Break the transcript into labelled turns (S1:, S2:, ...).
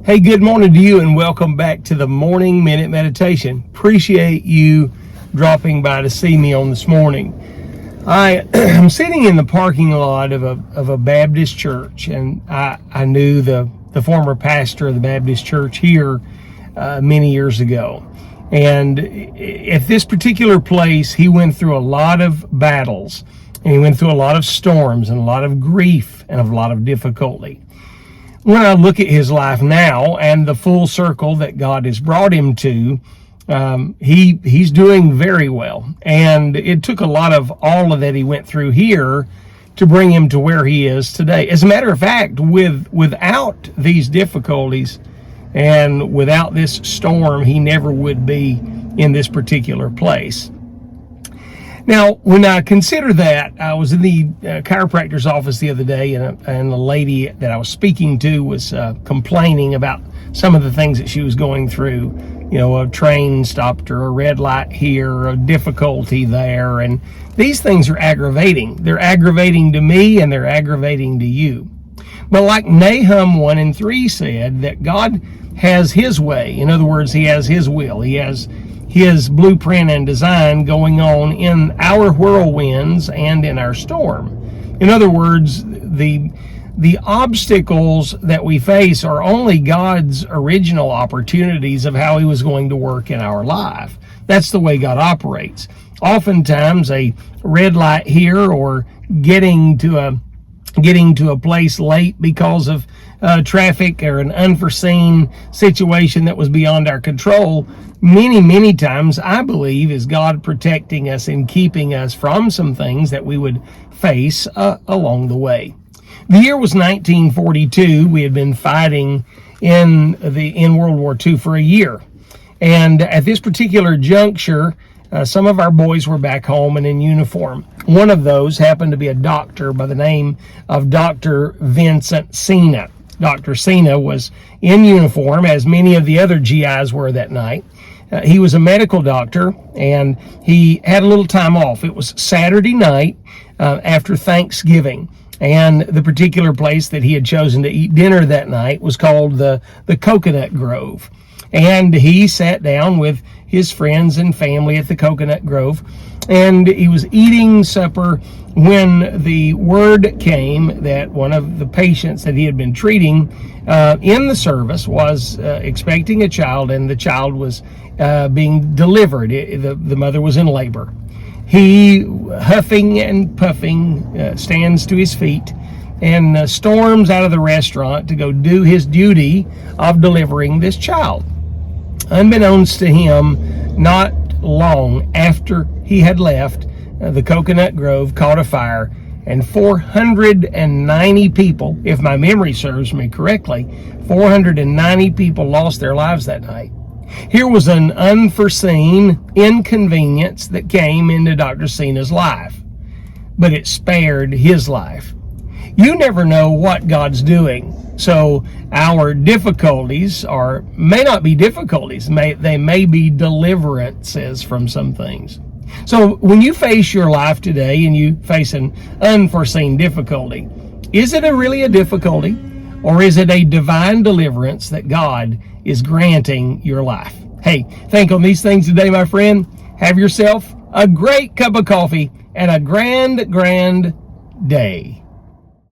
S1: Hey, good morning to you and welcome back to the Morning Minute Meditation. Appreciate you dropping by to see me on this morning. I am sitting in the parking lot of a Baptist church, and I knew the former pastor of the Baptist church here many years ago. And at this particular place, he went through a lot of battles, and he went through a lot of storms and a lot of grief and a lot of difficulty. When I look at his life now and the full circle that God has brought him to, he's doing very well. And it took a lot of all of that he went through here to bring him to where he is today. As a matter of fact, without these difficulties and without this storm, he never would be in this particular place. Now, when I consider that, I was in the chiropractor's office the other day, and the lady that I was speaking to was complaining about some of the things that she was going through. You know, a train stopped her, a red light here, a difficulty there, and these things are aggravating. They're aggravating to me, and they're aggravating to you. But like Nahum 1:3 said, that God has His way. In other words, He has His will. He has His blueprint and design going on in our whirlwinds and in our storm. In other words, the obstacles that we face are only God's original opportunities of how He was going to work in our life. That's the way God operates. Oftentimes, a red light here or getting to a place late because of traffic or an unforeseen situation that was beyond our control, many times I believe is God protecting us and keeping us from some things that we would face along the way. The year was 1942. We had been fighting in World War II for a year, and at this particular juncture, some of our boys were back home and in uniform. One of those happened to be a doctor by the name of Dr. Vincent Cena. Dr. Cena was in uniform, as many of the other GIs were that night. He was a medical doctor, and he had a little time off. It was Saturday night after Thanksgiving, and the particular place that he had chosen to eat dinner that night was called the Coconut Grove. And he sat down with his friends and family at the Coconut Grove, and he was eating supper when the word came that one of the patients that he had been treating in the service was expecting a child, and the child was being delivered. The mother was in labor. He, huffing and puffing, stands to his feet and storms out of the restaurant to go do his duty of delivering this child. Unbeknownst to him, not long after he had left, the Coconut Grove caught a fire, and 490 people, if my memory serves me correctly, 490 people lost their lives that night. Here was an unforeseen inconvenience that came into Dr. Cena's life, but it spared his life. You never know what God's doing. So our difficulties may not be difficulties. They may be deliverances from some things. So when you face your life today and you face an unforeseen difficulty, is it really a difficulty, or is it a divine deliverance that God is granting your life? Hey, think on these things today, my friend. Have yourself a great cup of coffee and a grand day.